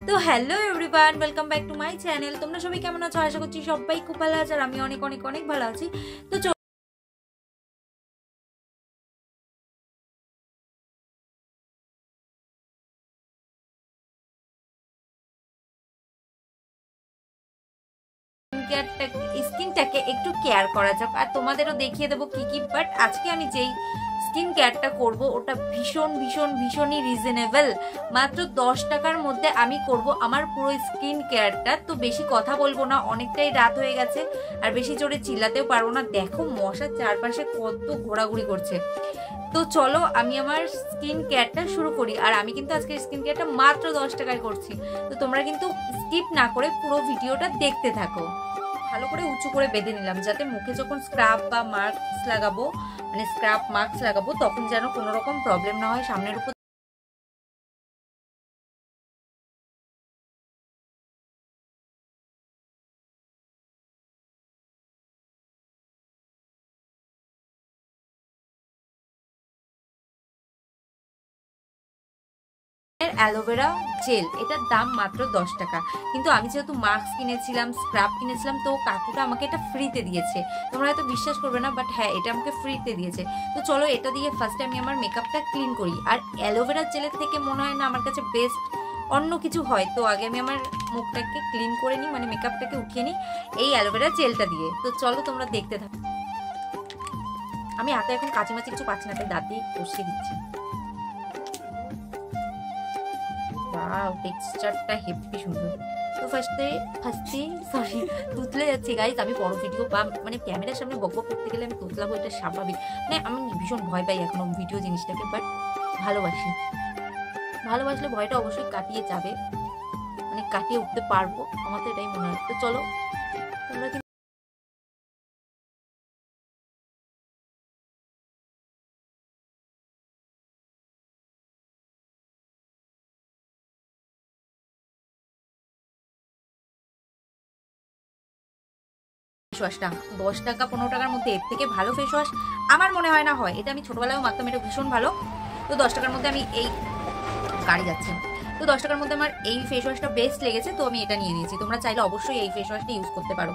তো hello everyone, welcome back to my channel. তোমরা সবাই কেমন আছো? আশা করছি সবাই খুব ভালো আছে, আর আমি অনেক অনেক অনেক ভালো আছি। তো স্কিনটাকে একটু কেয়ার করা যাক, আর তোমাদেরও দেখিয়ে দেবো কি কি। বাট আজকে আমি যেই স্কিন কেয়ারটা করব ওটা ভীষণ ভীষণ ভীষণই রিজনেবল। মাত্র 10 টাকার মধ্যে আমি করব আমার পুরো স্কিন কেয়ারটা। তো বেশি কথা বলবো না, অনেকটাই রাত হয়ে গেছে, আর বেশি জোরে চিল্লাতেও পারবো না। দেখো মশার চারপাশে কত ঘোরাঘুরি করছে। তো চলো আমি আমার স্কিন কেয়ারটা শুরু করি। আর আমি কিন্তু আজকে স্কিন কেয়ারটা মাত্র 10 টাকায় করছি। তো তোমরা কিন্তু স্কিপ না করে পুরো ভিডিওটা দেখতে থাকো। ভালো করে উঁচু করে বেঁধে নিলাম, যাতে মুখে যখন স্ক্রাব বা মাস্ক লাগাবো, মানে স্ক্রাব মাস্ক লাগাবো, তখন যেন কোনো রকম প্রবলেম না হয়। সামনের উপর অ্যালোভেরা জেল, এটার দাম মাত্র 10 টাকা। কিন্তু আমি যেহেতু মাস্ক কিনেছিলাম, স্ক্রাব কিনেছিলাম, তো কাকুটা আমাকে এটা ফ্রিতে দিয়েছে। তোমরা হয়তো বিশ্বাস করবে না, বাট হ্যাঁ, এটা আমাকে ফ্রিতে দিয়েছে। তো চলো এটা দিয়ে ফার্স্টে আমি আমার মেকআপটা ক্লিন করি। আর অ্যালোভেরা জেলের থেকে মনে হয় না আমার কাছে বেস্ট অন্য কিছু হয়। তো আগে আমি আমার মুখটাকে ক্লিন করে নিই, মানে মেকআপটাকে উঠিয়ে নিই এই অ্যালোভেরা জেলটা দিয়ে। তো চলো তোমরা দেখতে থাকো। আমি হাতে এখন কাঁচি মাচি কিছু পাচ্ছি না, তাই দাঁত দিয়ে কষিয়ে দিচ্ছি। ওয়াও, টেক্সচারটা হেভি সুন্দর। তো ফার্স্টে সরি, তুতলে যাচ্ছি গাইস। আমি বড় ভিডিও বা মানে ক্যামেরার সামনে বকবক করতে গেলে আমি তুতলাবো, এটা স্বাভাবিক। মানে আমি ভীষণ ভয় পাই এখনো ভিডিও জিনিসটাকে, বাট ভালোবাসি। ভালোবাসলে ভয়টা অবশ্যই কাটিয়ে যাবে, মানে কাটিয়ে উঠতে পারবো, আমার তো এটাই মনে হয়। তো চলো তোমরা ফেস ওয়াশটা 10 টাকা 15 টাকার মধ্যে এর থেকে ভালো ফেস ওয়াশ আমার মনে হয় না হয়। এটা আমি ছোটবেলায় মাখতাম, এটা ভীষণ ভালো। তো 10 টাকার মধ্যে আমি এই গাড়ি যাচ্ছে, তো 10 টাকার মধ্যে আমার এই ফেস ওয়াশটা বেস্ট লেগেছে, তো আমি এটা নিয়ে নিয়েছি। তোমরা চাইলে অবশ্যই এই ফেস ওয়াশটা ইউজ করতে পারো।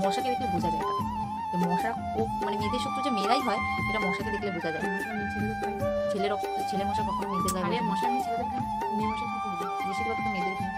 মশাকে দেখলে বোঝা যায় এটা, যে মশা ও মানে মেয়েদের শত্রু যে মেয়েরাই হয় এটা মশাকে দেখলে বোঝা যায়। ছেলে মশা কখনো মেয়েদের গায়ে মশা মেয়ে ছেলেদের খায়, মেয়ে মশা কি করবে, বেশিরভাগ তো মেয়েদের খায়।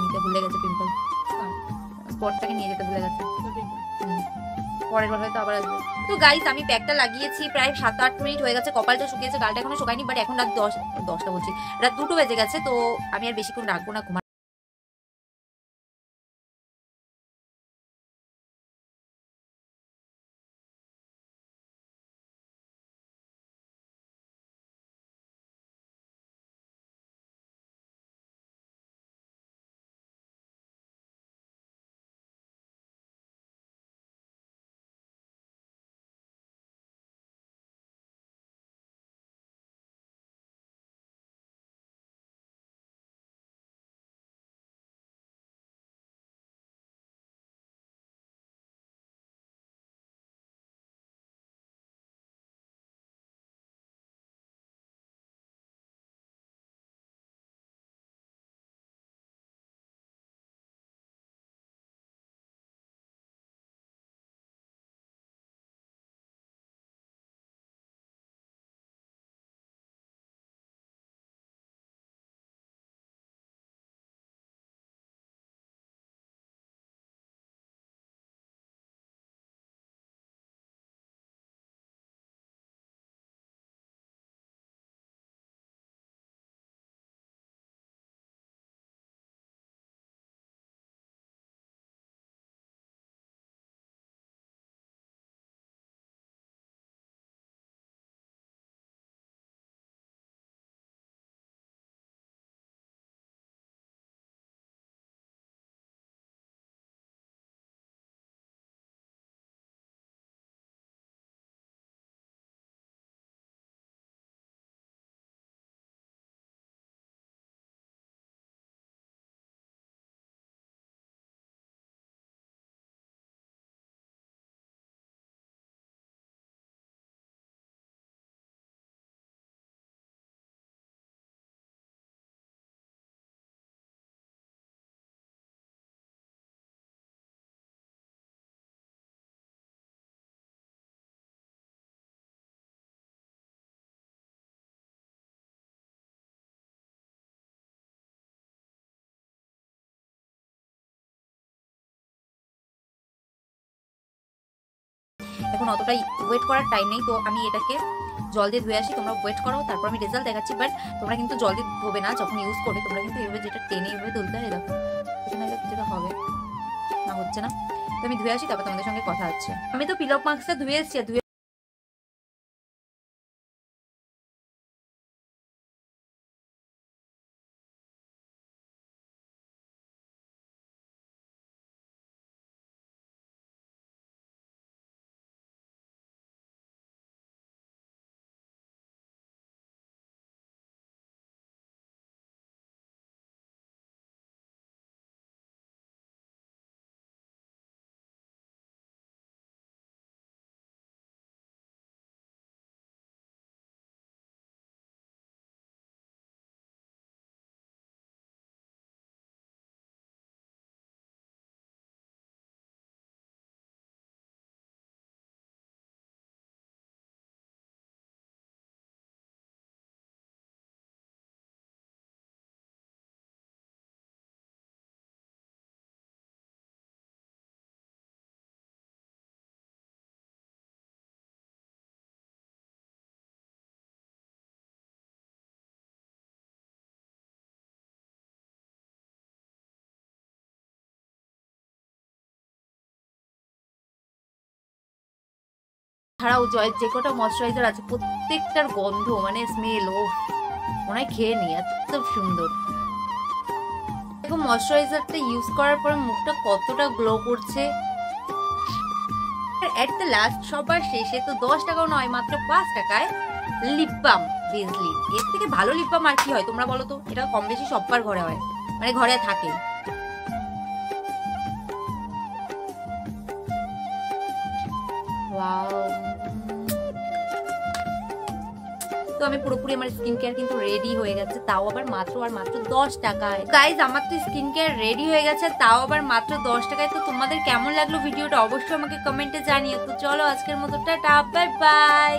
নিতে ভুলে গেছে পিম্পল স্পটটাকে নিয়ে যেতে ভুলে গেছে, পরের বার হয়তো আবার আসবে। তো গাইস আমি প্যাকটা লাগিয়েছি প্রায় 7-8 মিনিট হয়ে গেছে, কপালটা শুকিয়েছে, গালটা এখনো শুকায়নি, বাট এখন রাত 10টা বলছি, রাত 2টো বেজে গেছে, তো আমি আর বেশিক্ষণ রাখবো না। এখন অতটাই ওয়েট করার টাইম নেই, তো আমি এটাকে জল দিয়ে ধুয়ে আসি, তোমরা ওয়েট করো, তারপর আমি রেজাল্ট দেখাচ্ছি। বাট তোমরা কিন্তু জল দিয়ে ধোবে না যখন ইউজ করবে, তোমরা কিন্তু এভাবে যেটা টেনে এভাবে তুলতে হয়, দেখো এখানে যেটা হবে না, হচ্ছে না। তো আমি ধুয়ে আসি, তারপর তোমাদের সঙ্গে কথা হচ্ছে। আমি তো পিলক মাস্কটা ধুয়ে এসছি, ধুয়ে ছাড়াও যে কটা ময়শ্চারাইজার আছে প্রত্যেকটার গন্ধ মানে স্মেল, ও মনে হয় খেয়ে নি, এত সুন্দর। দেখো ময়শ্চারাইজারটা ইউজ করার পরে মুখটা কতটা গ্লো করছে। এট দ্য লাস্ট সবার শেষে তো 10 টাকাও নয়, মাত্র 5 টাকায় লিপ বাম বেজলি। এর থেকে ভালো লিপ বাম আর কি হয় তোমরা বলো তো? এটা কম বেশি সবার ঘরে হয়, মানে ঘরে থাকে। তো আমি পুরোপুরি আমার স্কিন কেয়ার কিন্তু রেডি হয়ে গেছে, তাও আবার মাত্র 10 টাকায়। গাইজ আমার তো স্কিন কেয়ার রেডি হয়ে গেছে, তাও আবার মাত্র 10 টাকায়। তো তোমাদের কেমন লাগলো ভিডিওটা অবশ্যই আমাকে কমেন্টে জানিও। তো চলো আজকের মতো টাটা, বাই বাই।